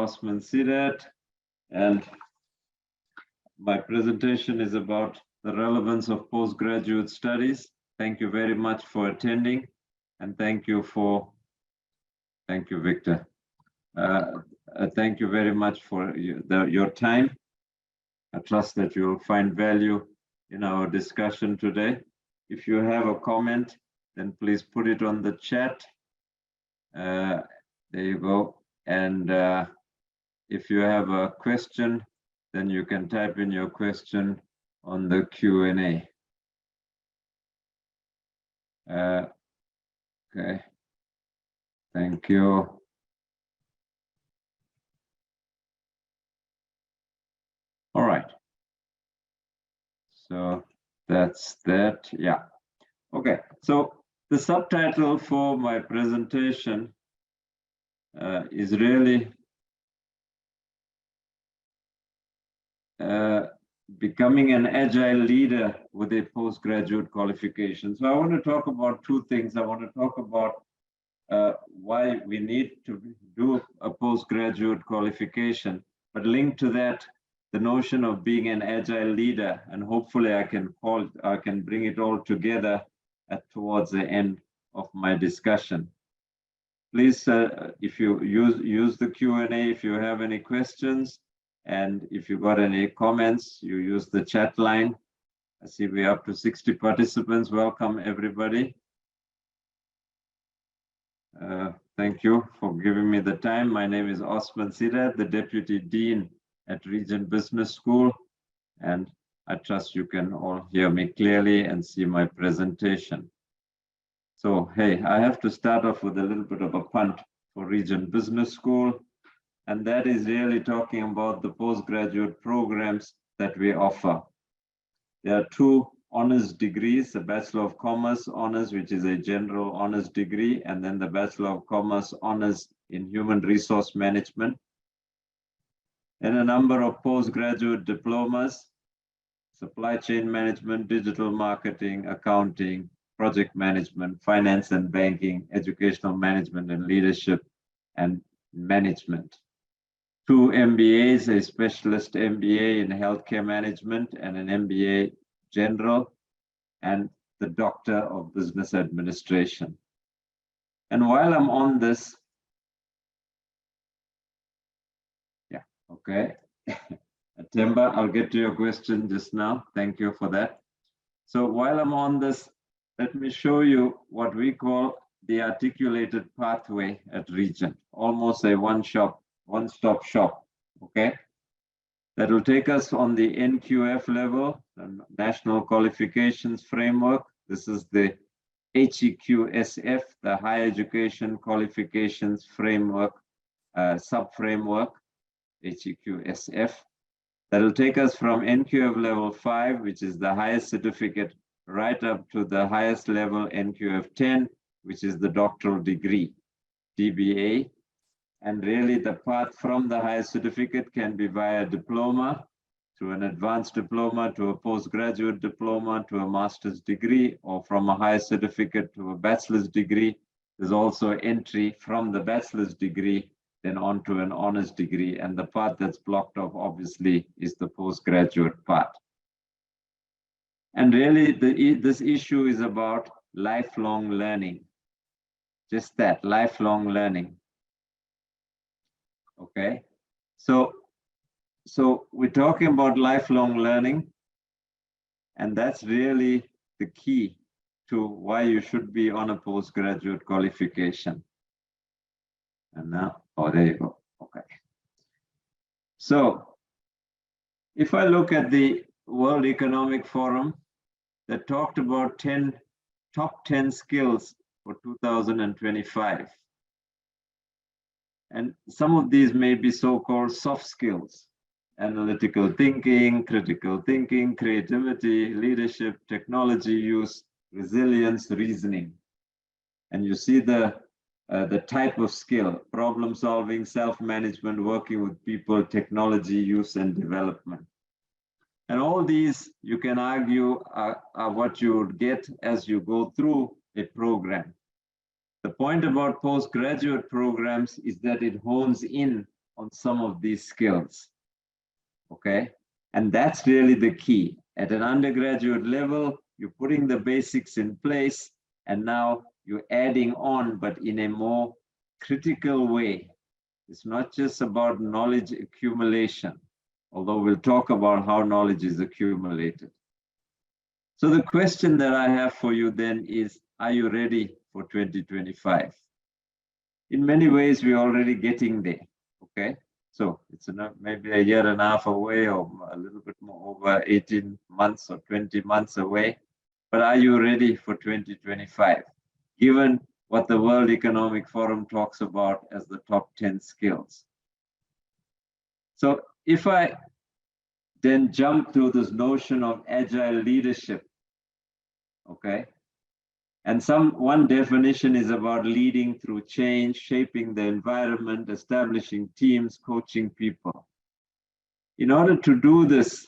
Osman Seedat, and my presentation is about the relevance of postgraduate studies. Thank you very much for attending, and thank you, Victor. Thank you very much for your time. I trust that you will find value in our discussion today. If you have a comment, then please put it on the chat. There you go. And if you have a question, then you can type in your question on the Q&A. Okay. Thank you. All right. So that's that. Yeah. Okay. So the subtitle for my presentation is really becoming an agile leader with a postgraduate qualification. So I want to talk about two things. I want to talk about why we need to do a postgraduate qualification, but linked to that, the notion of being an agile leader, and hopefully I can bring it all together towards the end of my discussion. Please, if you use the Q&A, if you have any questions, and if you got any comments, you use the chat line. I see we're up to 60 participants. Welcome, everybody. Thank you for giving me the time. My name is Osman Seedat, the Deputy Dean at Regent Business School, and I trust you can all hear me clearly and see my presentation. So, hey, I have to start off with a little bit of a punt for Regent Business School, and that is really talking about the postgraduate programs that we offer. There are two honors degrees, the Bachelor of Commerce honors, which is a general honors degree, and then the Bachelor of Commerce honors in Human Resource Management, and a number of postgraduate diplomas, Supply Chain Management, Digital Marketing, Accounting, Project Management, Finance and Banking, Educational Management and Leadership, and Management. Two MBAs, a Specialist MBA in Healthcare Management and an MBA General, and the Doctor of Business Administration. And while I'm on this, yeah, okay. Temba, I'll get to your question just now. Thank you for that. So while I'm on this, let me show you what we call the articulated pathway at Regent, almost a one-stop shop, okay? That will take us on the NQF level, the National Qualifications Framework. This is the HEQSF, the Higher Education Qualifications Framework, sub-framework, HEQSF. That will take us from NQF level 5, which is the highest certificate, right up to the highest level, NQF 10, which is the doctoral degree, DBA. And really the path from the highest certificate can be via diploma, to an advanced diploma, to a postgraduate diploma, to a master's degree, or from a higher certificate to a bachelor's degree. There's also entry from the bachelor's degree, then on to an honors degree. And the path that's blocked off, obviously, is the postgraduate path. And really, this issue is about lifelong learning. Just that, lifelong learning. Okay, so we're talking about lifelong learning, and that's really the key to why you should be on a postgraduate qualification. And now, oh, there you go. Okay. So if I look at the World Economic Forum that talked about top 10 skills for 2025. And some of these may be so-called soft skills: analytical thinking, critical thinking, creativity, leadership, technology use, resilience, reasoning. And you see the type of skill: problem solving, self-management, working with people, technology use and development. And all these, you can argue, are what you would get as you go through a program. The point about postgraduate programs is that it hones in on some of these skills. Okay, and that's really the key. At an undergraduate level, you're putting the basics in place, and now you're adding on, but in a more critical way. It's not just about knowledge accumulation, although we'll talk about how knowledge is accumulated. So the question that I have for you then is, are you ready for 2025? In many ways, we're already getting there, okay? So it's maybe a year and a half away, or a little bit more, over 18 months or 20 months away. But are you ready for 2025, given what the World Economic Forum talks about as the top 10 skills? So if I then jump to this notion of agile leadership, okay? And one definition is about leading through change, shaping the environment, establishing teams, coaching people. In order to do this,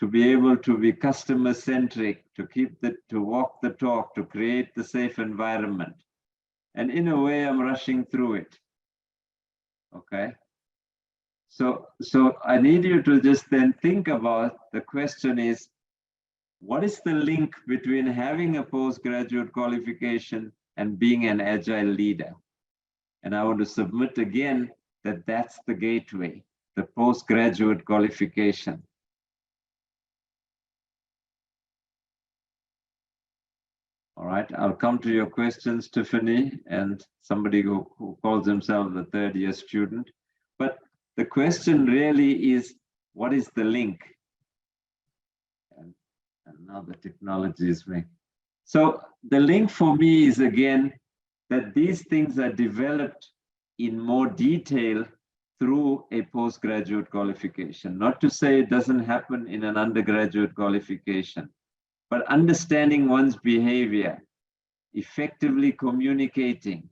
to be able to be customer-centric, to walk the talk, to create the safe environment. And in a way, I'm rushing through it, okay? So I need you to just then think about, the question is, what is the link between having a postgraduate qualification and being an agile leader? And I want to submit again that that's the gateway, the postgraduate qualification. All right, I'll come to your questions, Tiffany, and somebody who calls himself a third-year student. But the question really is, what is the link? And now the technology is me. So the link for me is, again, that these things are developed in more detail through a postgraduate qualification. Not to say it doesn't happen in an undergraduate qualification, but understanding one's behavior, effectively communicating,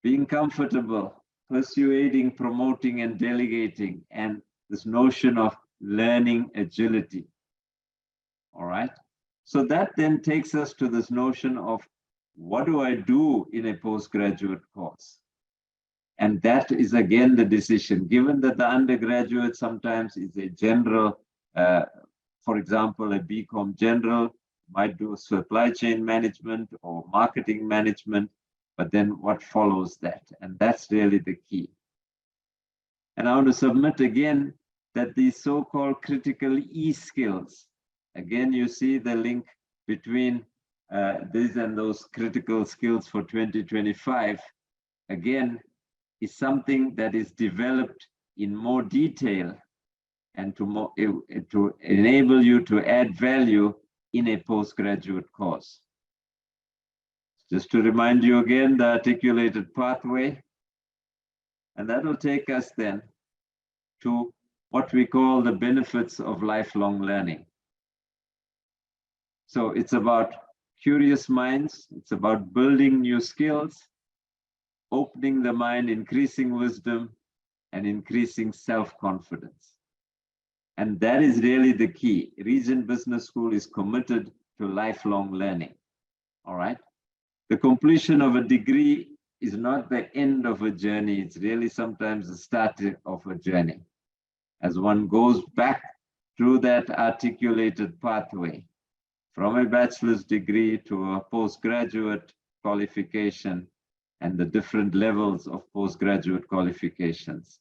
being comfortable, persuading, promoting, and delegating, and this notion of learning agility. All right. So that then takes us to this notion of, what do I do in a postgraduate course? And that is, again, the decision. Given that the undergraduate sometimes is a general, for example, a BCom general, might do supply chain management or marketing management, but then what follows that? And that's really the key. And I want to submit again that these so-called critical E skills, again, you see the link between these and those critical skills for 2025, again, is something that is developed in more detail and to enable you to add value in a postgraduate course. Just to remind you again, the articulated pathway, and that will take us then to what we call the benefits of lifelong learning. So it's about curious minds, it's about building new skills, opening the mind, increasing wisdom, and increasing self-confidence. And that is really the key. Regent Business School is committed to lifelong learning, all right? The completion of a degree is not the end of a journey, it's really sometimes the start of a journey. As one goes back through that articulated pathway, from a bachelor's degree to a postgraduate qualification, and the different levels of postgraduate qualifications,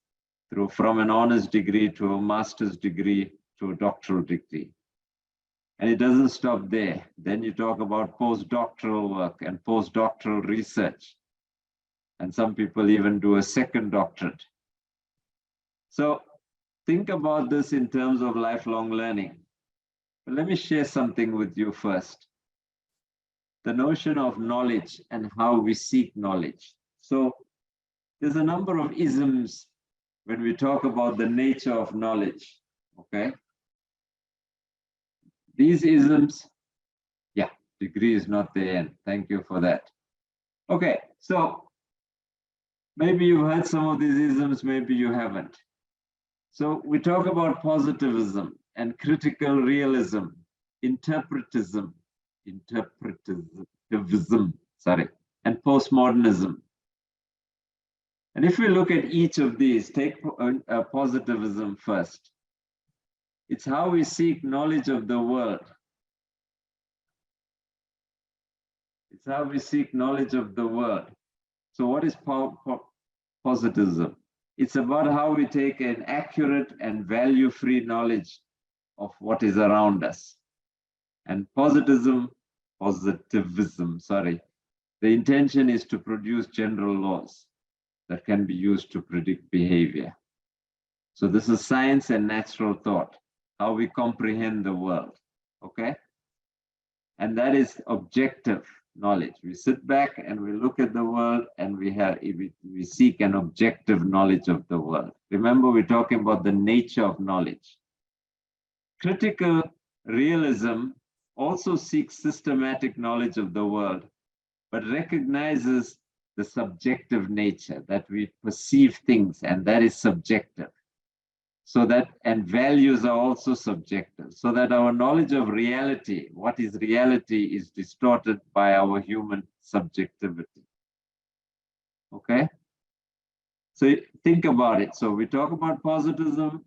from an honors degree to a master's degree to a doctoral degree. And it doesn't stop there. Then you talk about postdoctoral work and postdoctoral research. And some people even do a second doctorate. So think about this in terms of lifelong learning. But let me share something with you first. The notion of knowledge and how we seek knowledge. So there's a number of isms when we talk about the nature of knowledge, okay? These isms, yeah, degree is not the end. Thank you for that. Okay, so maybe you've heard some of these isms, maybe you haven't. So we talk about positivism and critical realism, interpretism, and postmodernism. And if we look at each of these, take positivism first. It's how we seek knowledge of the world. It's how we seek knowledge of the world. So what is positivism? It's about how we take an accurate and value-free knowledge of what is around us. And positivism, the intention is to produce general laws that can be used to predict behavior. So this is science and natural thought, how we comprehend the world, okay? And that is objective knowledge. We sit back and we look at the world and we seek an objective knowledge of the world. Remember, we're talking about the nature of knowledge. Critical realism also seeks systematic knowledge of the world, but recognizes the subjective nature that we perceive things, and that is subjective. So that, and values are also subjective, so that our knowledge of reality, what is reality, is distorted by our human subjectivity. Okay? So think about it. So we talk about positivism,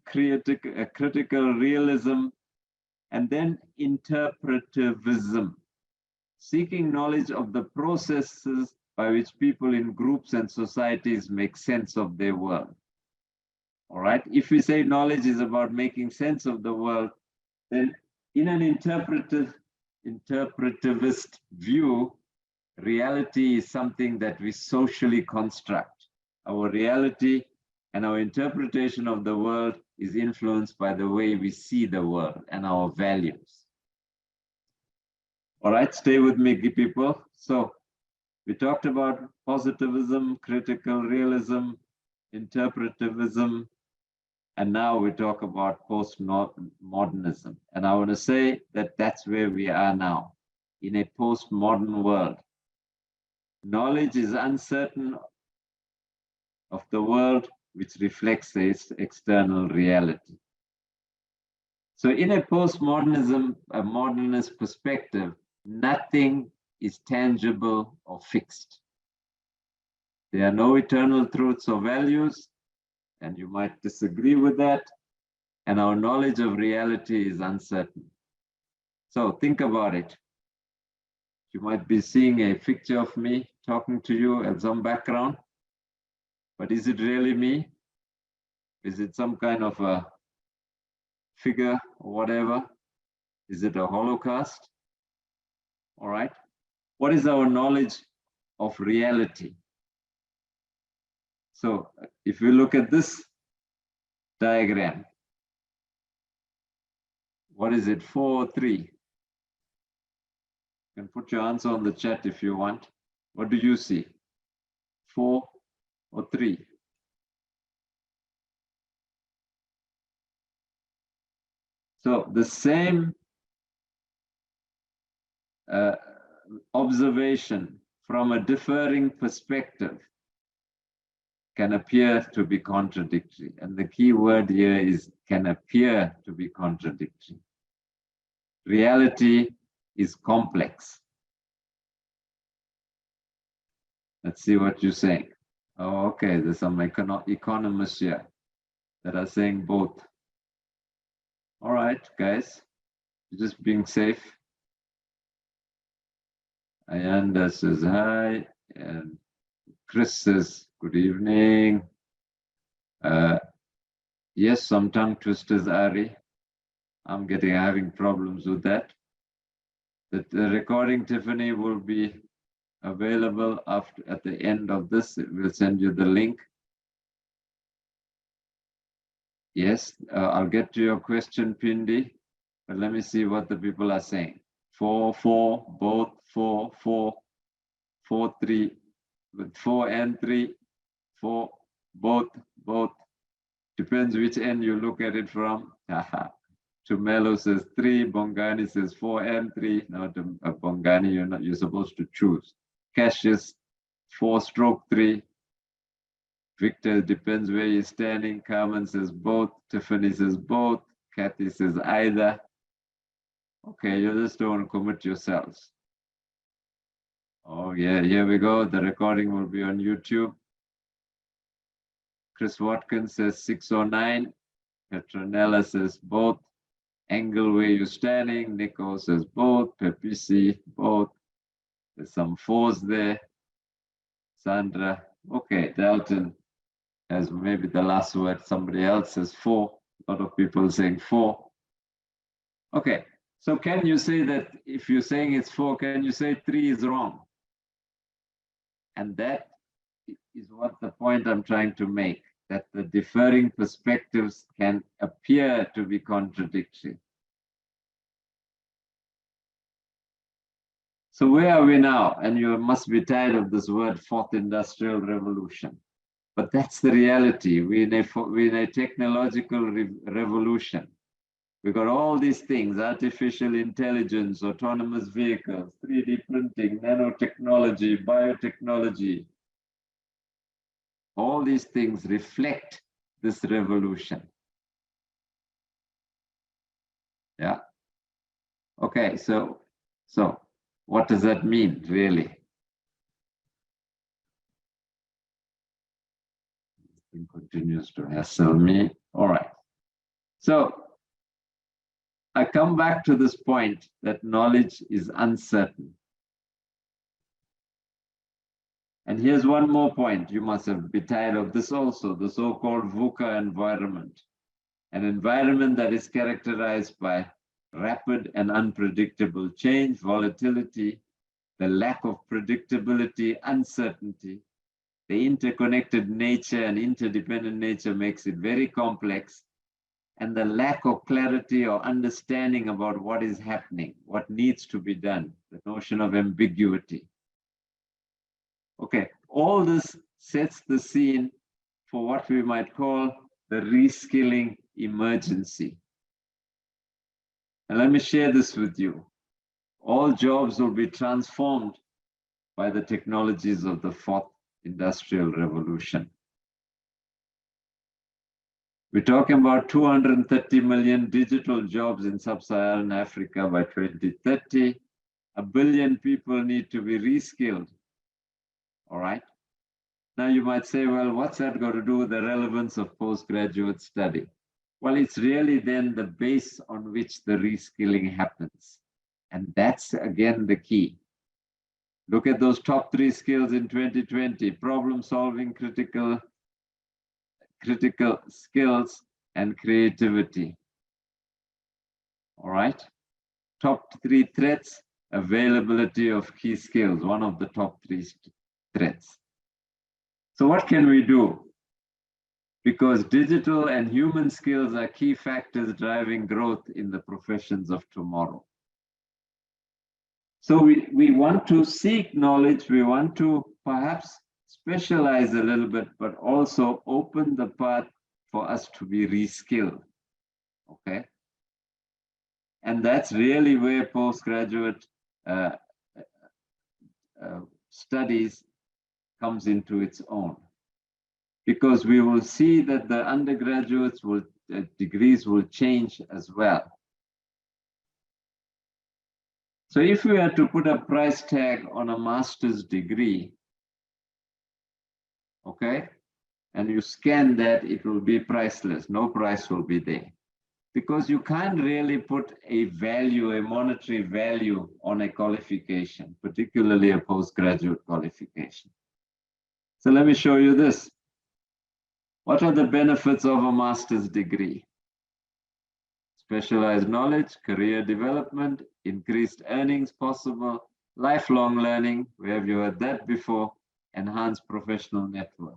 critical realism, and then interpretivism, seeking knowledge of the processes by which people in groups and societies make sense of their world. All right, if we say knowledge is about making sense of the world, then in an interpretivist view, reality is something that we socially construct. Our reality and our interpretation of the world is influenced by the way we see the world and our values. All right, stay with me, people. So we talked about positivism, critical realism, interpretivism, and now we talk about postmodernism. And I want to say that that's where we are now, in a postmodern world. Knowledge is uncertain of the world, which reflects its external reality. So in a postmodernism, a modernist perspective, nothing is tangible or fixed. There are no eternal truths or values, and you might disagree with that, and our knowledge of reality is uncertain. So think about it. You might be seeing a picture of me talking to you at some background, but is it really me? Is it some kind of a figure or whatever? Is it a holocaust? All right. What is our knowledge of reality? So if we look at this diagram, what is it, 4 or 3? You can put your answer on the chat if you want. What do you see? 4 or 3? So the same observation from a differing perspective can appear to be contradictory. And the key word here is can appear to be contradictory. Reality is complex. Let's see what you're saying. Oh, okay, there's some economists here that are saying both. All right, guys, just being safe. Ayanda says hi, and Chris says good evening. Yes, some tongue twisters, Ari. I'm having problems with that. The recording, Tiffany, will be available at the end of this. We'll send you the link. Yes, I'll get to your question, Pindi, but let me see what the people are saying. 4, 4, both, 4, 4, 4, 3, with 4 and 3, 4, both. Depends which end you look at it from. Tumelo says 3, Bongani says 4 and 3. Now, Bongani, you're supposed to choose. Cassius, 4/3. Victor, depends where you're standing. Carmen says both. Tiffany says both. Kathy says either. Okay, you just don't commit yourselves. Oh yeah, here we go. The recording will be on YouTube. Chris Watkins says 609. Petronella says both. Angle where you're standing. Nico says both. Pepisi, both. There's some fours there. Sandra. Okay, Dalton has maybe the last word. Somebody else says 4. A lot of people saying 4. Okay, so can you say that if you're saying it's 4, can you say 3 is wrong? And that is what the point I'm trying to make, that the differing perspectives can appear to be contradictory. So where are we now? And you must be tired of this word, fourth industrial revolution. But that's the reality. We're in a technological revolution. We've got all these things, artificial intelligence, autonomous vehicles, 3D printing, nanotechnology, biotechnology. All these things reflect this revolution. Yeah. Okay, so what does that mean, really? It continues to hassle me. All right. So I come back to this point that knowledge is uncertain. And here's one more point. You must have been tired of this also, the so-called VUCA environment. An environment that is characterized by rapid and unpredictable change, volatility, the lack of predictability, uncertainty. The interconnected nature and interdependent nature makes it very complex. And the lack of clarity or understanding about what is happening, what needs to be done, the notion of ambiguity. Okay, all this sets the scene for what we might call the reskilling emergency. And let me share this with you. All jobs will be transformed by the technologies of the fourth industrial revolution. We're talking about 230 million digital jobs in sub-Saharan Africa by 2030. 1 billion people need to be reskilled. All right. Now you might say, well, what's that got to do with the relevance of postgraduate study? Well, it's really then the base on which the reskilling happens. And that's, again, the key. Look at those top 3 skills in 2020, problem solving, critical skills, and creativity. All right. Top 3 threats, availability of key skills, one of the top 3 threats. So what can we do? Because digital and human skills are key factors driving growth in the professions of tomorrow. So we want to seek knowledge, we want to perhaps specialize a little bit, but also open the path for us to be reskilled, okay? And that's really where postgraduate studies comes into its own. Because we will see that the undergraduates degrees will change as well. So if we are to put a price tag on a master's degree, okay, and you scan that, it will be priceless. No price will be there. Because you can't really put a value, a monetary value on a qualification, particularly a postgraduate qualification. So let me show you this. What are the benefits of a master's degree? Specialized knowledge, career development, increased earnings possible, lifelong learning, where have you heard that before, enhanced professional network.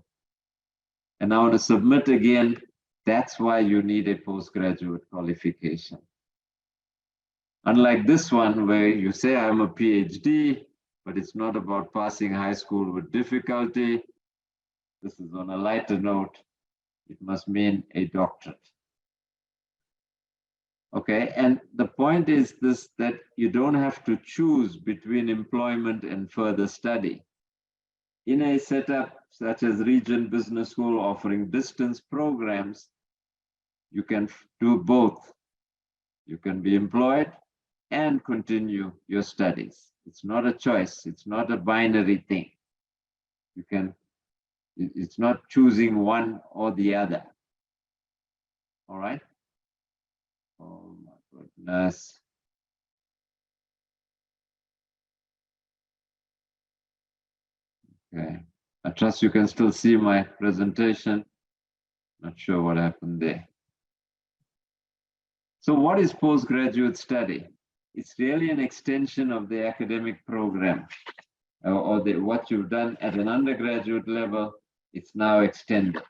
And I want to submit again, that's why you need a postgraduate qualification. Unlike this one where you say I'm a PhD, but it's not about passing high school with difficulty. This is on a lighter note. It must mean a doctorate. Okay, and the point is this, that you don't have to choose between employment and further study. In a setup such as Regent Business School offering distance programs, you can do both. You can be employed and continue your studies. It's not a choice. It's not a binary thing. You can, it's not choosing one or the other. All right? Oh my goodness. Okay. I trust you can still see my presentation. Not sure what happened there. So what is postgraduate study? It's really an extension of the academic program or what you've done at an undergraduate level. It's now extended.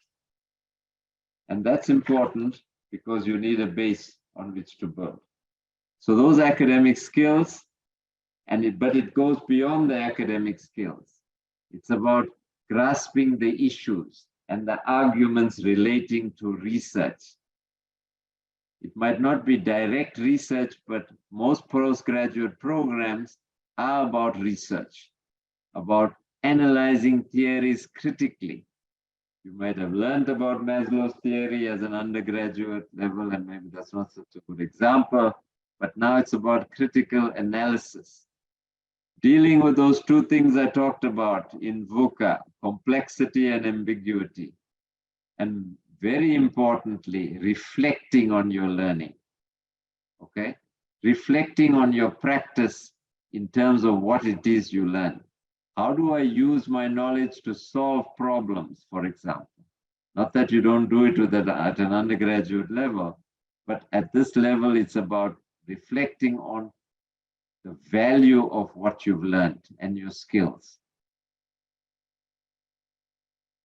And that's important because you need a base on which to build. So those academic skills, but it goes beyond the academic skills. It's about grasping the issues and the arguments relating to research. It might not be direct research, but most postgraduate programs are about research, about analyzing theories critically. You might have learned about Maslow's theory as an undergraduate level, and maybe that's not such a good example, but now it's about critical analysis. Dealing with those two things I talked about in VUCA, complexity and ambiguity, and very importantly, reflecting on your learning, okay? Reflecting on your practice in terms of what it is you learn. How do I use my knowledge to solve problems, for example? Not that you don't do it at an undergraduate level, but at this level, it's about reflecting on the value of what you've learned and your skills.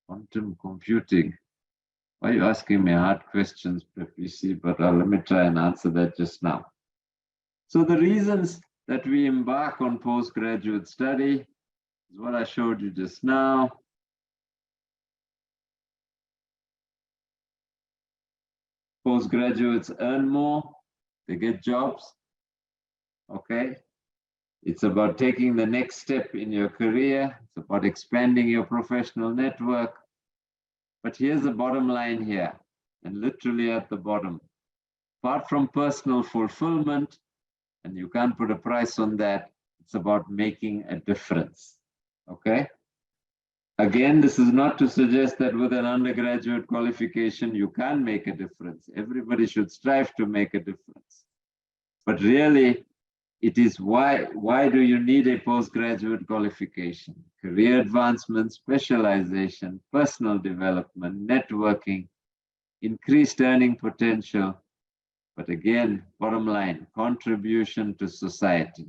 Quantum computing. Why are you asking me hard questions, PC? But let me try and answer that just now. So the reasons that we embark on postgraduate study is what I showed you just now. Postgraduates earn more, they get jobs, okay? It's about taking the next step in your career. It's about expanding your professional network. But here's the bottom line here, and literally at the bottom. Apart from personal fulfillment, and you can't put a price on that, it's about making a difference, okay? Again, this is not to suggest that with an undergraduate qualification, you can make a difference. Everybody should strive to make a difference. But really, it is why do you need a postgraduate qualification? Career advancement, specialization, personal development, networking, increased earning potential. But again, bottom line, contribution to society,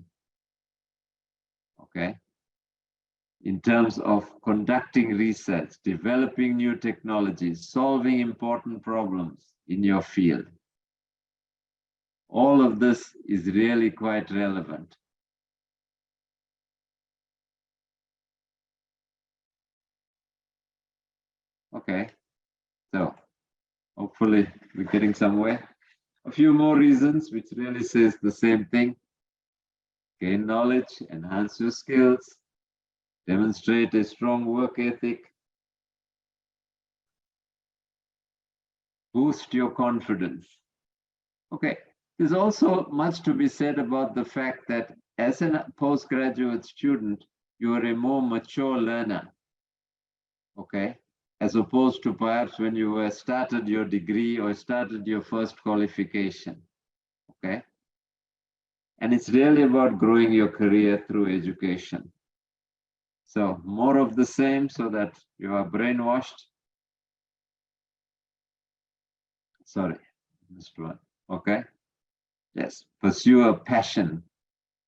okay? In terms of conducting research, developing new technologies, solving important problems in your field. All of this is really quite relevant. Okay, so hopefully we're getting somewhere. A few more reasons which really says the same thing. Gain knowledge, enhance your skills, demonstrate a strong work ethic, boost your confidence. Okay, there's also much to be said about the fact that as a postgraduate student, you are a more mature learner, okay? As opposed to perhaps when you started your degree or started your first qualification, okay? And it's really about growing your career through education. So more of the same so that you are brainwashed. Sorry, missed one, okay? Yes, pursue a passion.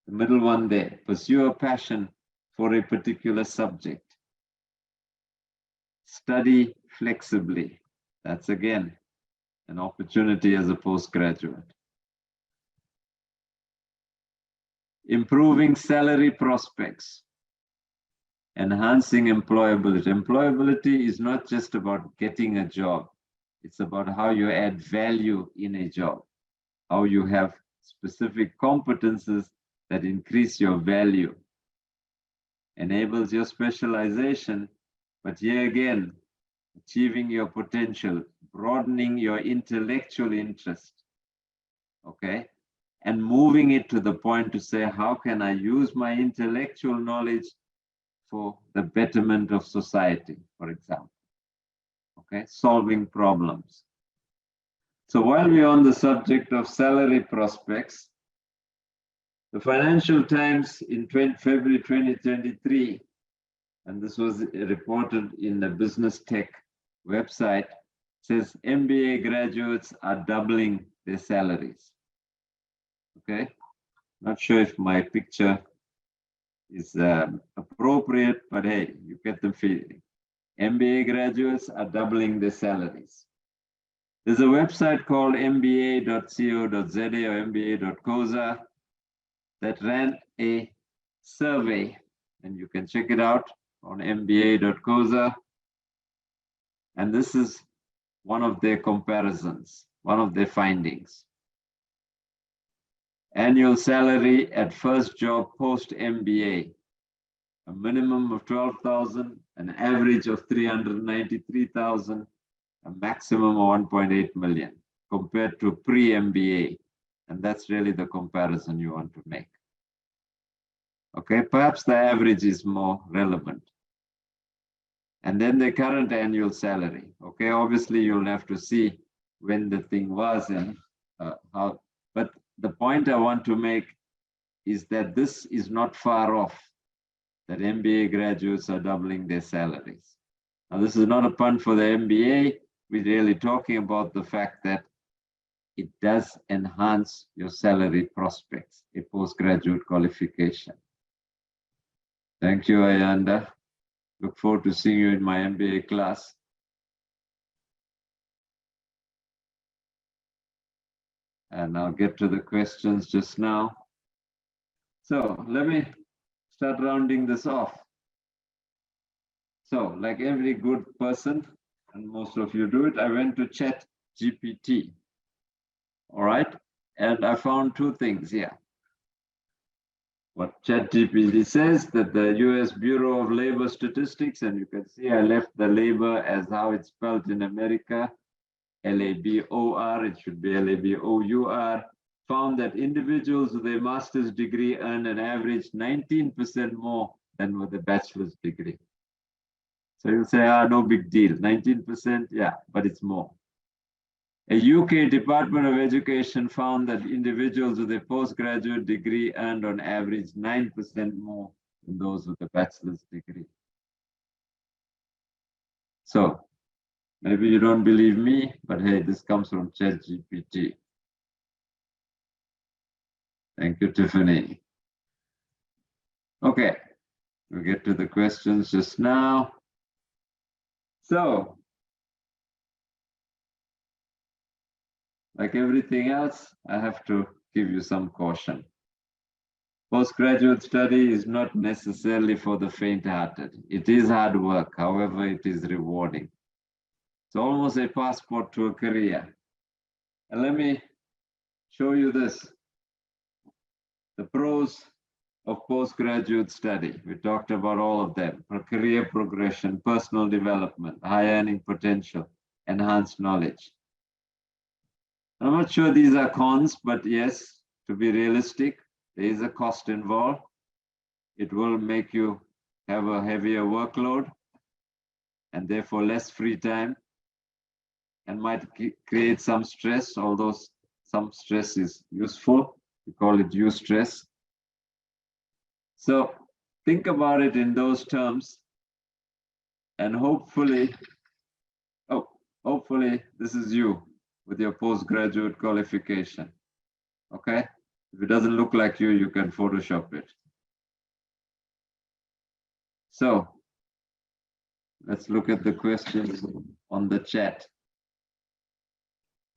The middle one there, pursue a passion for a particular subject. Study flexibly. That's again an opportunity as a postgraduate. Improving salary prospects. Enhancing employability. Employability is not just about getting a job. It's about how you add value in a job, how you have specific competences that increase your value, enables your specialization, but here again, achieving your potential, broadening your intellectual interest, okay? and moving it to the point to say, how can I use my intellectual knowledge for the betterment of society, for example? Okay, solving problems. So while we're on the subject of salary prospects, the Financial Times in February 2023, and this was reported in the Business Tech website, says MBA graduates are doubling their salaries. Okay, not sure if my picture is appropriate, but hey, you get the feeling. MBA graduates are doubling their salaries. There's a website called mba.co.za or mba.coza that ran a survey, and you can check it out on mba.coza. And this is one of their comparisons, one of their findings. Annual salary at first job post MBA, a minimum of 12,000, an average of 393,000, a maximum of 1.8 million compared to pre-MBA. And that's really the comparison you want to make. Okay, perhaps the average is more relevant. And then the current annual salary. Okay, obviously you'll have to see when the thing was and how, but the point I want to make is that this is not far off, that MBA graduates are doubling their salaries. Now, this is not a pun for the MBA. We're really talking about the fact that it does enhance your salary prospects, a postgraduate qualification. Thank you, Ayanda. Look forward to seeing you in my MBA class. And I'll get to the questions just now. So let me start rounding this off. So like every good person, and most of you do it, I went to ChatGPT. All right. And I found two things here. What ChatGPT says, that the US Bureau of Labor Statistics, and you can see I left the labor as how it's spelled in America, L-A-B-O-R, it should be L-A-B-O-U-R, found that individuals with a master's degree earn an average 19% more than with a bachelor's degree. So you'll say, no big deal, 19%, yeah, but it's more. A UK Department of Education found that individuals with a postgraduate degree earned on average 9% more than those with a bachelor's degree. So maybe you don't believe me, but hey, this comes from ChatGPT. Thank you, Tiffany. Okay, we'll get to the questions just now. So, like everything else, I have to give you some caution. Postgraduate study is not necessarily for the faint-hearted. It is hard work, however, it is rewarding. It's almost a passport to a career. And let me show you this. The pros of postgraduate study. We talked about all of them: for career progression, personal development, high earning potential, enhanced knowledge. I'm not sure these are cons, but yes, to be realistic, there is a cost involved. It will make you have a heavier workload and therefore less free time, and might create some stress, although some stress is useful. We call it eustress. So think about it in those terms, and hopefully this is you with your postgraduate qualification. Okay? If it doesn't look like you, you can Photoshop it. So let's look at the questions on the chat.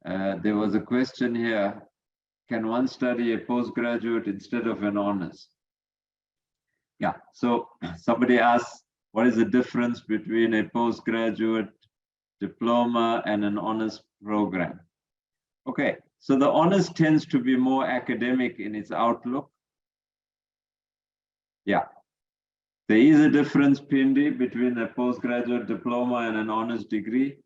There was a question here: can one study a postgraduate instead of an honors? Yeah, so somebody asked, what is the difference between a postgraduate diploma and an honors program? Okay, so the honors tends to be more academic in its outlook. Yeah, there is a difference, Pindi, between a postgraduate diploma and an honors degree.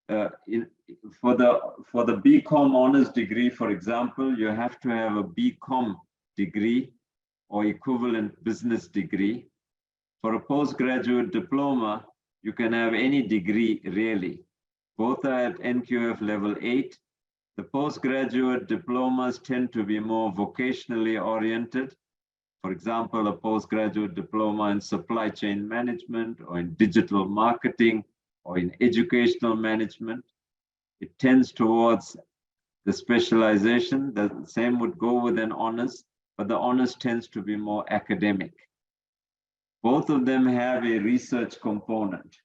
for the BCom honors degree, for example, you have to have a BCom degree or equivalent business degree. For a postgraduate diploma, you can have any degree really. Both are at NQF level 8. The postgraduate diplomas tend to be more vocationally oriented. For example, a postgraduate diploma in supply chain management or in digital marketing or in educational management. It tends towards the specialization. The same would go with an honors, but the honors tends to be more academic. Both of them have a research component.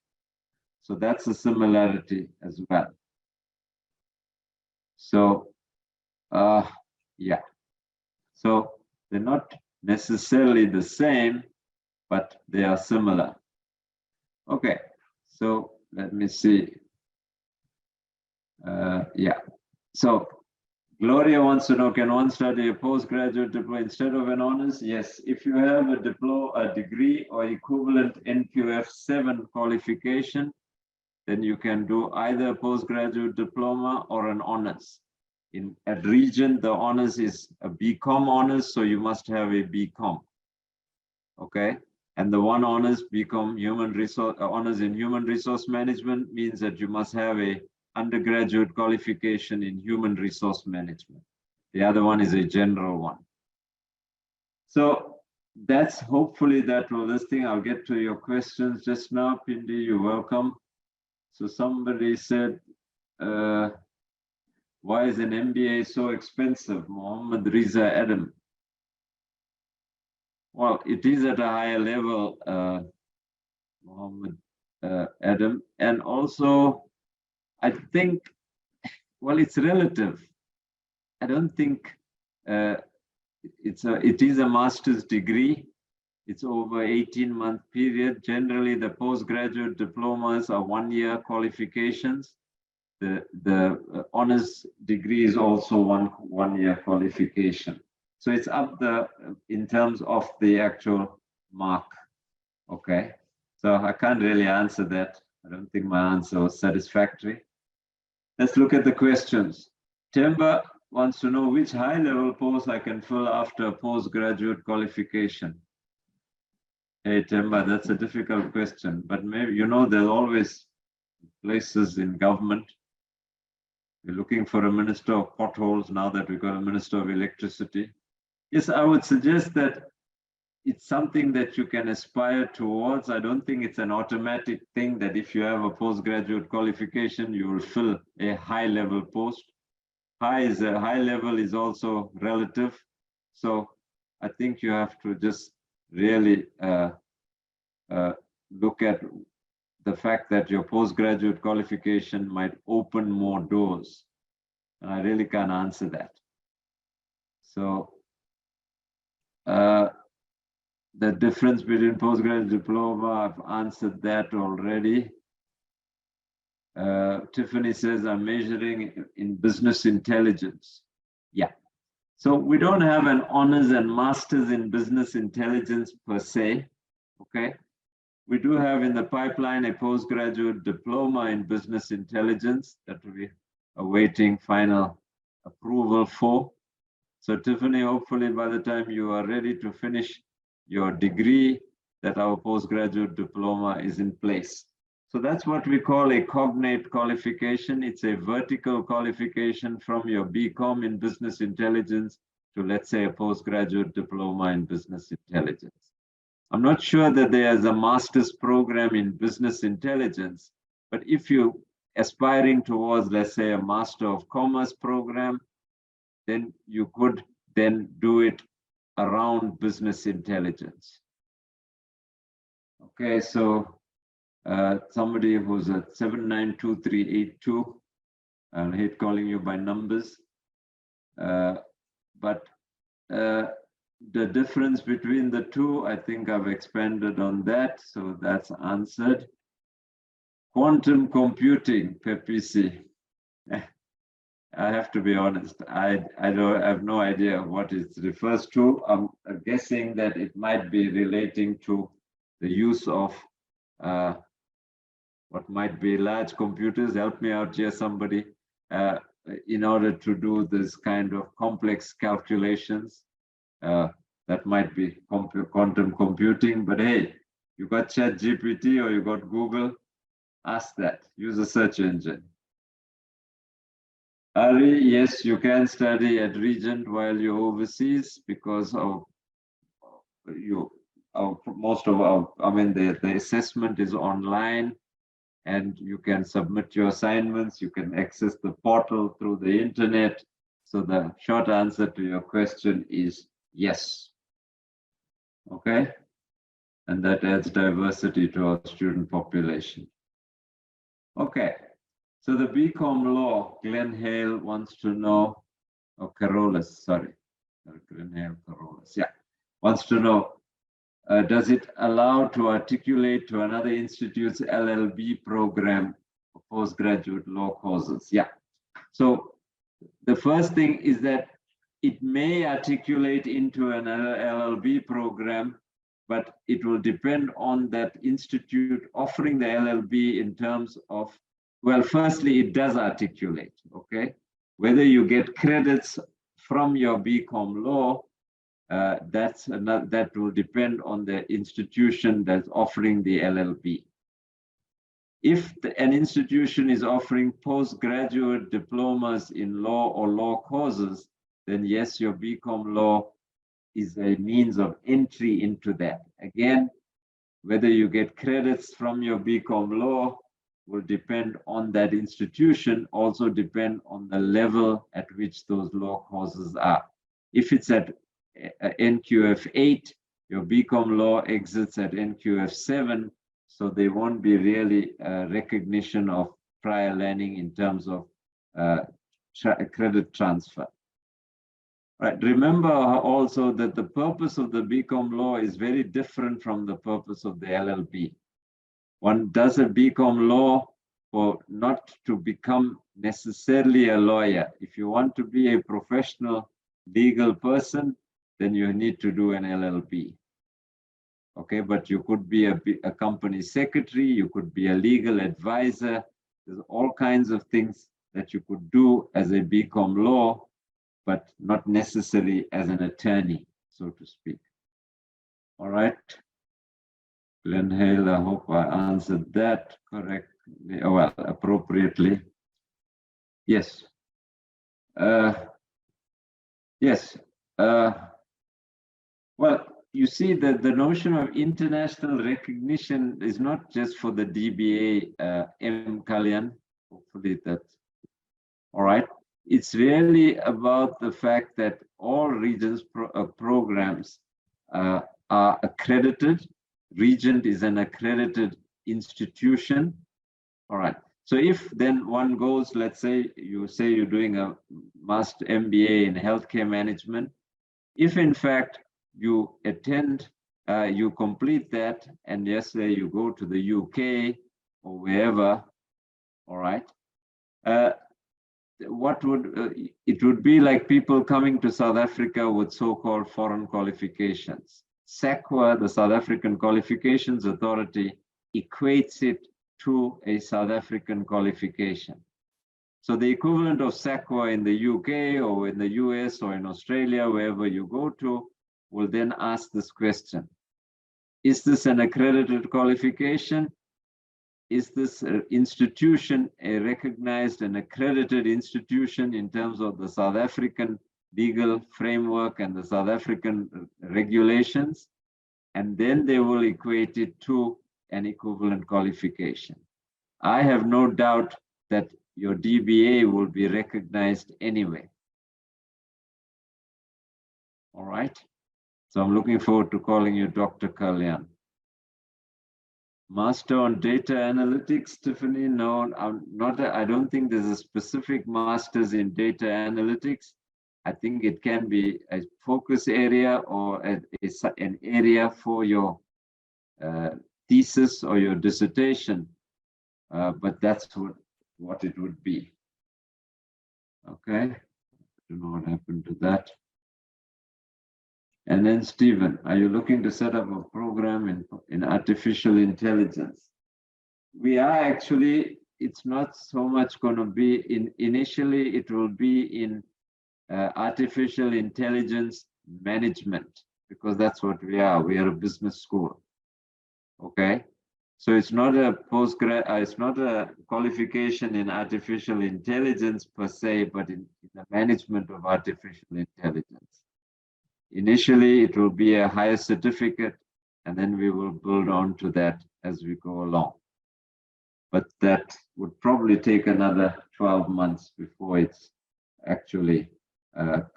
So that's a similarity as well. So, yeah. So they're not necessarily the same, but they are similar. Okay, so let me see. Yeah, so Gloria wants to know, can one study a postgraduate diploma instead of an honors? Yes, if you have a degree or equivalent NQF 7 qualification, then you can do either a postgraduate diploma or an honors. At Region, the honors is a BCom honors, so you must have a BCom. Okay, and the one honors BCom honors in human resource management means that you must have a undergraduate qualification in human resource management. The other one is a general one. So that's hopefully that will this thing. I'll get to your questions just now. Pindi, you're welcome. So somebody said, why is an MBA so expensive? Muhammad Riza Adam. Well, it is at a higher level, Muhammad Adam. And also, I think, well, it's relative. I don't think it is a master's degree. It's over 18-month period. Generally, the postgraduate diplomas are 1-year qualifications. The honors degree is also one year qualification. So it's up in terms of the actual mark. Okay. So I can't really answer that. I don't think my answer was satisfactory. Let's look at the questions. Temba wants to know which high-level post I can fill after a postgraduate qualification. Hey, Temba, that's a difficult question, but maybe, there's always places in government. We're looking for a minister of potholes now that we've got a minister of electricity. Yes, I would suggest that it's something that you can aspire towards. I don't think it's an automatic thing that if you have a postgraduate qualification, you will fill a high-level post. High level is also relative. So I think you have to just really look at the fact that your postgraduate qualification might open more doors. And I really can't answer that. So the difference between postgraduate diploma, I've answered that already. Tiffany says, I'm measuring in business intelligence. Yeah. So we don't have an honors and masters in business intelligence per se. Okay. We do have in the pipeline a postgraduate diploma in business intelligence that we're awaiting final approval for. So Tiffany, hopefully by the time you are ready to finish your degree, that our postgraduate diploma is in place. So that's what we call a cognate qualification. It's a vertical qualification from your BCom in business intelligence to, let's say, a postgraduate diploma in business intelligence. I'm not sure that there is a master's program in business intelligence, but if you're aspiring towards, let's say, a Master of Commerce program, then you could then do it around business intelligence. Okay, so somebody who's at 792382, I hate calling you by numbers, but the difference between the two, I think I've expanded on that, so that's answered. Quantum computing, PPC. I have to be honest, I have no idea what it refers to. I'm guessing that it might be relating to the use of what might be large computers. Help me out here, somebody, in order to do this kind of complex calculations. That might be quantum computing, but hey, you got ChatGPT or you got Google, ask that, use a search engine. Ari, yes, you can study at Regent while you're overseas because of most of our, I mean, the assessment is online and you can submit your assignments, you can access the portal through the internet. So the short answer to your question is yes. Okay, and that adds diversity to our student population. Okay, so the BCom law, Glenn Hale wants to know, or Carolus, sorry, Glenn Hale, Carolus, yeah, wants to know, does it allow to articulate to another institute's LLB program for postgraduate law courses? Yeah, so the first thing is that it may articulate into an LLB program, but it will depend on that institute offering the LLB in terms of, well, firstly, it does articulate, okay? Whether you get credits from your BCom law, that will depend on the institution that's offering the LLB. If an institution is offering postgraduate diplomas in law or law courses, then yes, your BCom law is a means of entry into that. Again, whether you get credits from your BCom law will depend on that institution, also depend on the level at which those law courses are. If it's at NQF 8, your BCom law exits at NQF 7, so there won't be really recognition of prior learning in terms of credit transfer. Right. Remember also that the purpose of the BCom law is very different from the purpose of the LLB. One does a BCom law for not to become necessarily a lawyer. If you want to be a professional legal person, then you need to do an LLB. Okay, but you could be a company secretary, you could be a legal advisor. There's all kinds of things that you could do as a BCom law, but not necessarily as an attorney, so to speak. All right. Glenn Hale, I hope I answered that correctly, well, appropriately. Yes. Yes. Well, you see that the notion of international recognition is not just for the DBA, M. Kalyan, hopefully that's all right. It's really about the fact that all Regent's programs are accredited. Regent is an accredited institution. All right. So if then one goes, let's say you're doing a master MBA in healthcare management, if in fact you attend, you complete that, and yesterday you go to the UK or wherever, all right, what would it would be like people coming to South Africa with so-called foreign qualifications. SAQA, the South African Qualifications Authority, equates it to a South African qualification. So the equivalent of SAQA in the UK or in the US or in Australia, wherever you go to, will then ask this question. Is this an accredited qualification? Is this institution a recognized and accredited institution in terms of the South African legal framework and the South African regulations? And then they will equate it to an equivalent qualification. I have no doubt that your DBA will be recognized anyway. All right. So I'm looking forward to calling you Dr. Kalyan. Master on data analytics, Tiffany? No, I'm not. I don't think there's a specific master's in data analytics. I think it can be a focus area or an area for your thesis or your dissertation, but that's what it would be. Okay, I don't know what happened to that. And then Stephen, are you looking to set up a program in artificial intelligence? we are actually, it's not so much going to be in, initially it will be in artificial intelligence management, because that's what we are. We are a business school. Okay. So it's not a it's not a qualification in artificial intelligence per se, but in the management of artificial intelligence. Initially, it will be a higher certificate, and then we will build on to that as we go along. But that would probably take another 12 months before it's actually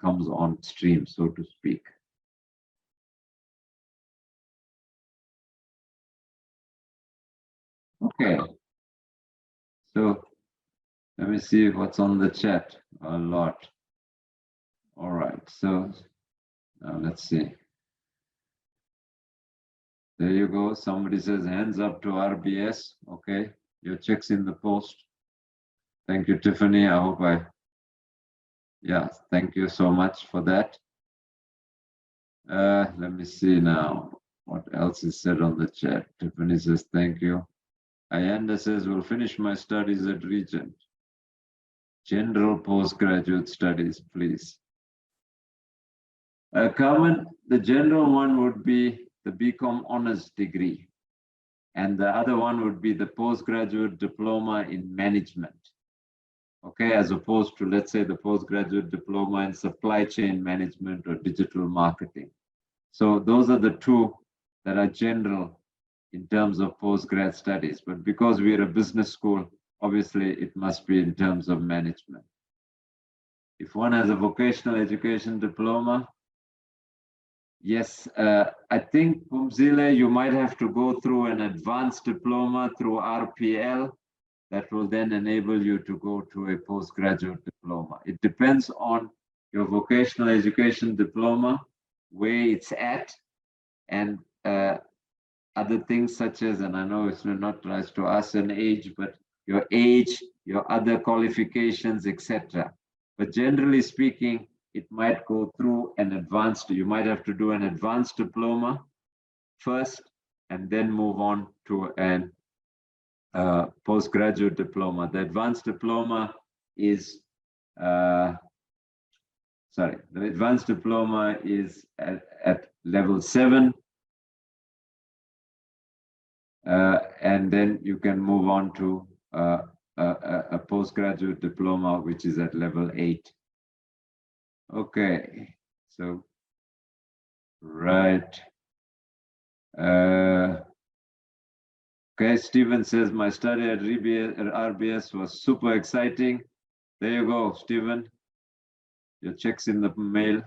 comes on stream, so to speak. Okay, so let me see what's on the chat. A lot. All right, so now let's see. There you go. Somebody says hands up to RBS. Okay, your check's in the post. Thank you, Tiffany. I hope yeah, thank you so much for that. Let me see now what else is said on the chat. Tiffany says thank you. Ayanda says, we'll finish my studies at Regent. General postgraduate studies, please. Carmen, the general one would be the BCom honors degree. And the other one would be the postgraduate diploma in management. Okay, as opposed to, let's say, the postgraduate diploma in supply chain management or digital marketing. So those are the two that are general in terms of postgrad studies. But because we are a business school, obviously it must be in terms of management. If one has a vocational education diploma, yes, I think, Pumzile, you might have to go through an advanced diploma through RPL that will then enable you to go to a postgraduate diploma. It depends on your vocational education diploma, where it's at, and other things such as, and I know it's not nice to ask an age, but your age, your other qualifications, etc. But generally speaking, it might go through an advanced, you might have to do an advanced diploma first, and then move on to an postgraduate diploma. The advanced diploma is, the advanced diploma is at level 7. And then you can move on to a postgraduate diploma, which is at level 8. Okay, so, right. Okay, Stephen says, my study at RBS was super exciting. There you go, Stephen. Your check's in the mail.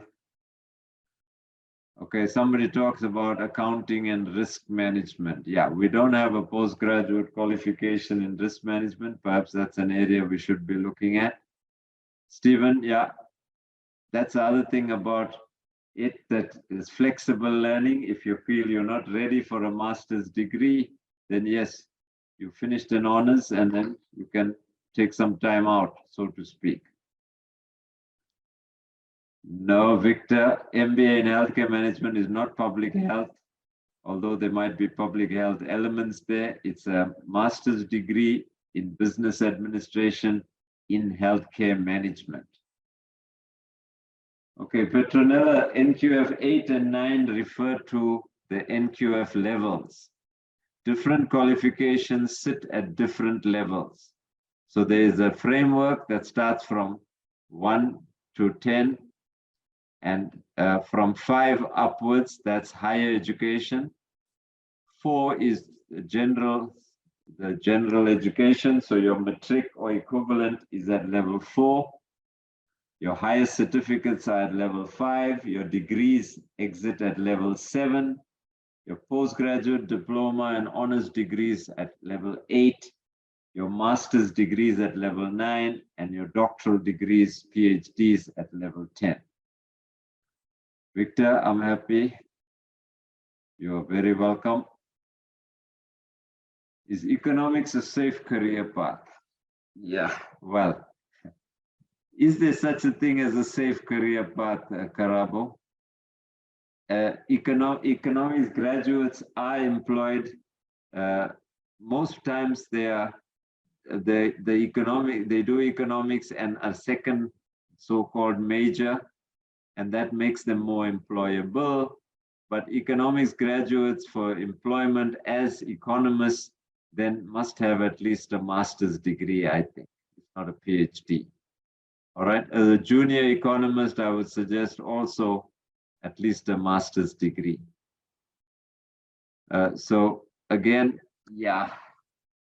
Okay, somebody talks about accounting and risk management. Yeah, we don't have a postgraduate qualification in risk management. Perhaps that's an area we should be looking at. Stephen, yeah, that's the other thing about it, that is flexible learning. If you feel you're not ready for a master's degree, then yes, you finished an honors and then you can take some time out, so to speak. No, Victor, MBA in healthcare management is not public health, although there might be public health elements there. It's a master's degree in business administration in healthcare management. Okay, Petronella, NQF 8 and 9 refer to the NQF levels. Different qualifications sit at different levels. So there is a framework that starts from 1 to 10, and from 5 upwards, that's higher education. 4 is the general education. So your matric or equivalent is at level 4. Your highest certificates are at level 5. Your degrees exit at level 7. Your postgraduate diploma and honors degrees at level 8. Your master's degrees at level 9, and your doctoral degrees, PhDs, at level 10. Victor, I'm happy. You're very welcome. Is economics a safe career path? Yeah, well, is there such a thing as a safe career path, Karabo? Economics graduates are employed most times they do economics and a second so-called major, and that makes them more employable. But economics graduates for employment as economists then must have at least a master's degree, I think, if not a PhD. All right, as a junior economist, I would suggest also at least a master's degree. So again, yeah,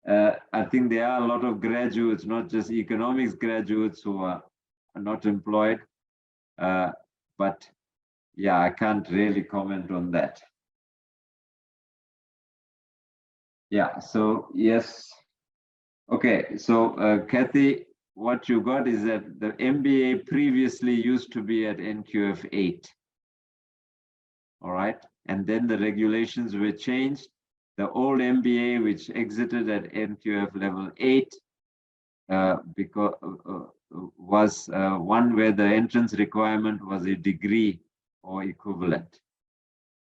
I think there are a lot of graduates, not just economics graduates, who are not employed. But yeah, I can't really comment on that. Yeah, so yes. Okay, so Kathy, what you got is that the MBA previously used to be at NQF 8. All right, and then the regulations were changed. The old MBA, which exited at NQF level 8, was one where the entrance requirement was a degree or equivalent.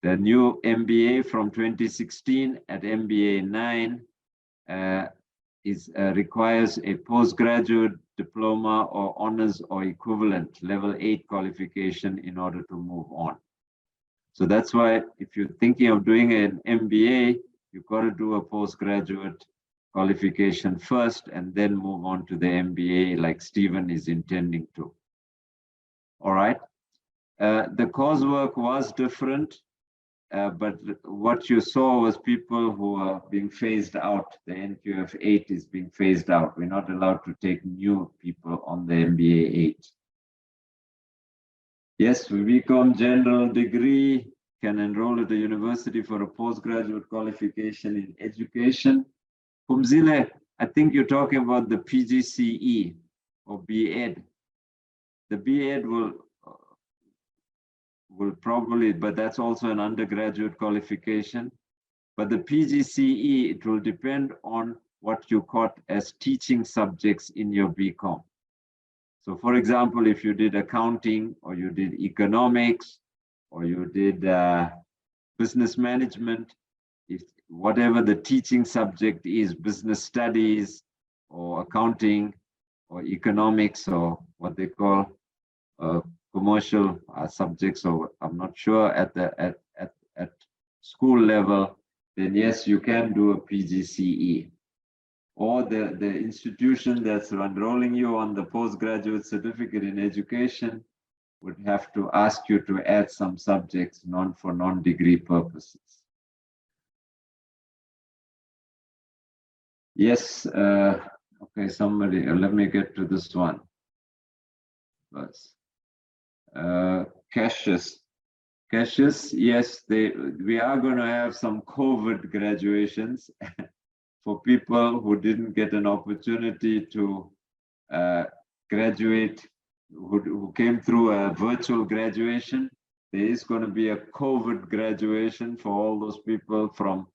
The new MBA from 2016 at MBA 9 requires a postgraduate diploma or honors or equivalent level 8 qualification in order to move on. So that's why if you're thinking of doing an MBA, you've got to do a postgraduate qualification first and then move on to the MBA like Stephen is intending to. All right. The coursework was different, but what you saw was people who are being phased out. The NQF 8 is being phased out. We're not allowed to take new people on the MBA 8. Yes, BCom general degree can enroll at the university for a postgraduate qualification in education. Kumzile, I think you're talking about the PGCE or BEd. The BEd will probably, but that's also an undergraduate qualification. But the PGCE, it will depend on what you caught as teaching subjects in your BCom. So for example, if you did accounting or you did economics or you did business management, if whatever the teaching subject is, business studies or accounting or economics or what they call commercial subjects, or I'm not sure at school level, then yes, you can do a PGCE. Or the institution that's enrolling you on the postgraduate certificate in education would have to ask you to add some subjects for non-degree purposes. Yes, okay, somebody, let me get to this one first. Cassius, yes, we are going to have some COVID graduations for people who didn't get an opportunity to graduate, who came through a virtual graduation. There is going to be a COVID graduation for all those people from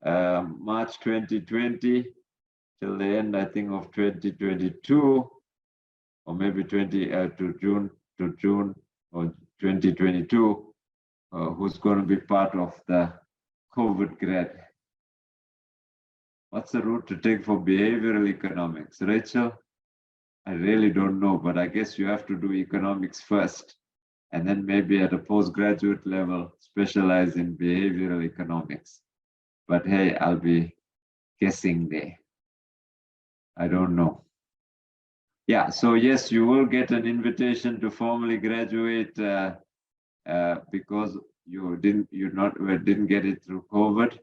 March 2020 till the end, I think, of 2022, or maybe to June or 2022, who's going to be part of the COVID grad. What's the route to take for behavioral economics? Rachel, I really don't know, but I guess you have to do economics first, and then maybe at a postgraduate level, specialize in behavioral economics. But hey, I'll be guessing there. I don't know. Yeah, so yes, you will get an invitation to formally graduate because you didn't get it through COVID.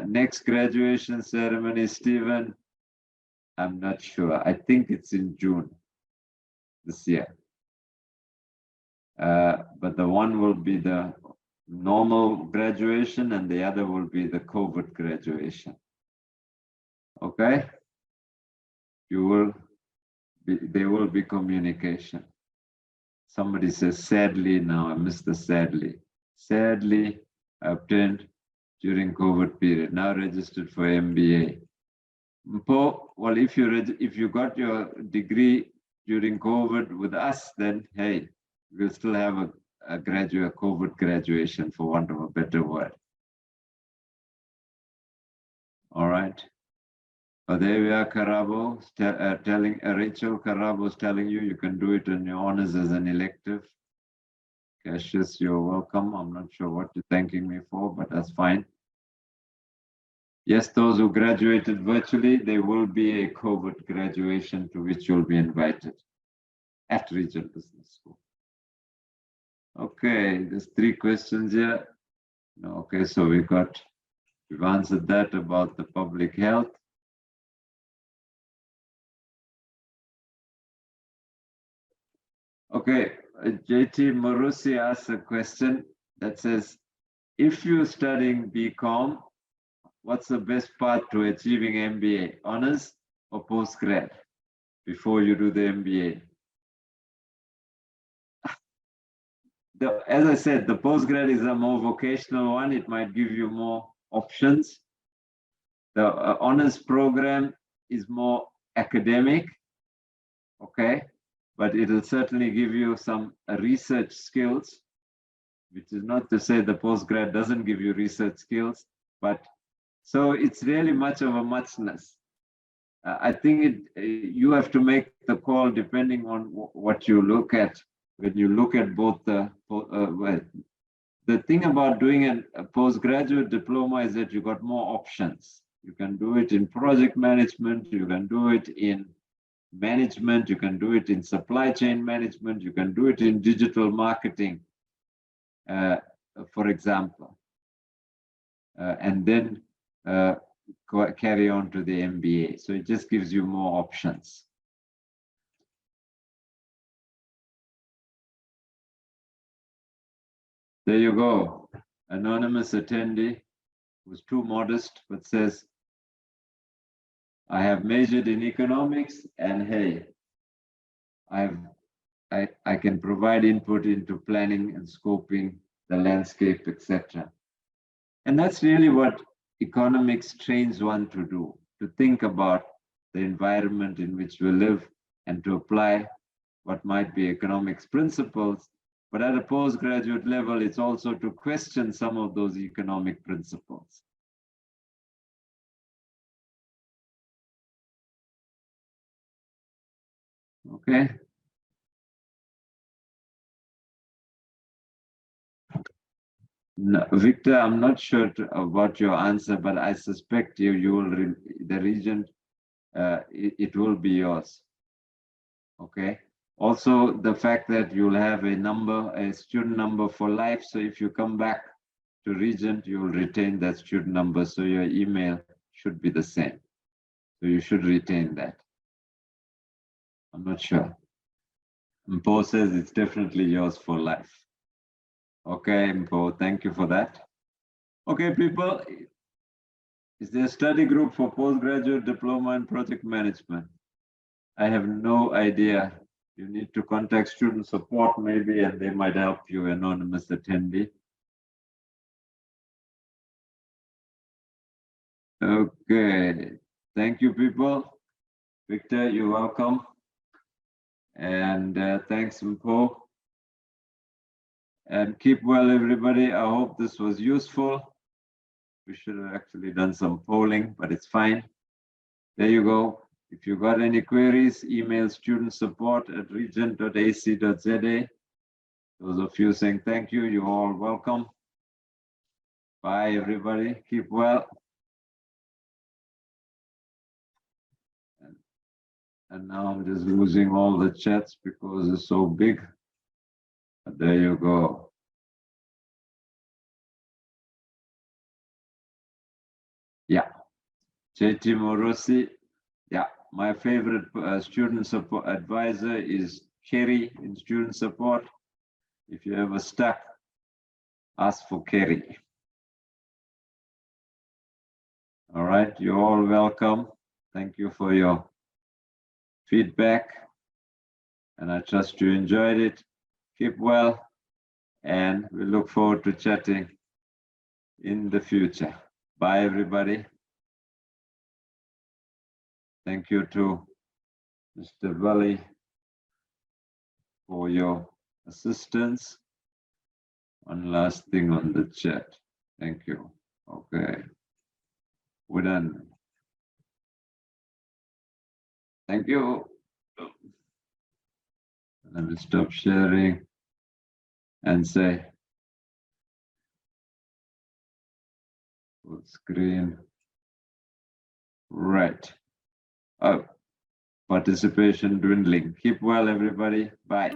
Next graduation ceremony, Stephen, I'm not sure. I think it's in June this year. But the one will be the normal graduation and the other will be the COVID graduation. Okay? There will be communication. Somebody says, sadly, now I missed the sadly. Sadly, I obtained during COVID period, now registered for MBA. Well, if you got your degree during COVID with us, then hey, we'll still have a COVID graduation, for want of a better word. All right. But there we are, Karabo, Rachel Karabo is telling you can do it in your honors as an elective. Cassius, you're welcome. I'm not sure what you're thanking me for, but that's fine. Yes, those who graduated virtually, there will be a COVID graduation to which you'll be invited at Regent Business School. Okay, there's 3 questions here. Okay, so we've answered that about the public health. Okay, JT Marusi asks a question that says, if you're studying BCom, what's the best path to achieving MBA, honors or postgrad before you do the MBA? As I said, the postgrad is a more vocational one. It might give you more options. The honors program is more academic, okay? But it'll certainly give you some research skills, which is not to say the postgrad doesn't give you research skills, but so it's really much of a muchness. I think you have to make the call depending on what you look at. When you look at both the thing about doing a postgraduate diploma is that you got more options. You can do it in project management, you can do it in management, you can do it in supply chain management, you can do it in digital marketing, for example, and then carry on to the MBA. So it just gives you more options. There you go. Anonymous attendee who's too modest, but says, I have majored in economics, and hey, I can provide input into planning and scoping the landscape, etc. And that's really what economics trains one to do, to think about the environment in which we live and to apply what might be economics principles. But at a postgraduate level, it's also to question some of those economic principles. Okay. No, Victor, I'm not sure about your answer, but I suspect you will, the region, it will be yours. Okay. Also, the fact that you'll have a student number for life. So if you come back to Regent, you will retain that student number. So your email should be the same. So you should retain that. I'm not sure. Mpo says it's definitely yours for life. Okay, Mpo, thank you for that. Okay, people, is there a study group for postgraduate diploma in project management? I have no idea. You need to contact student support maybe, and they might help you, anonymous attendee. Okay, thank you, people. Victor, you're welcome. And thanks, Mpo. And keep well, everybody. I hope this was useful. We should have actually done some polling, but it's fine. There you go. If you got any queries, email studentsupport@regent.ac.za. Those of you saying thank you, you're all welcome. Bye, everybody. Keep well. And now I'm just losing all the chats because it's so big. But there you go. Yeah. JT Morosi. Yeah. My favorite student support advisor is Kerry in student support. If you're ever stuck, ask for Kerry. All right, you're all welcome. Thank you for your feedback. And I trust you enjoyed it. Keep well, and we look forward to chatting in the future. Bye, everybody. Thank you to Mr. Valley for your assistance. One last thing on the chat. Thank you. Okay. We're done. Thank you. Let me stop sharing and say full screen. Right. Oh, participation dwindling. Keep well, everybody. Bye.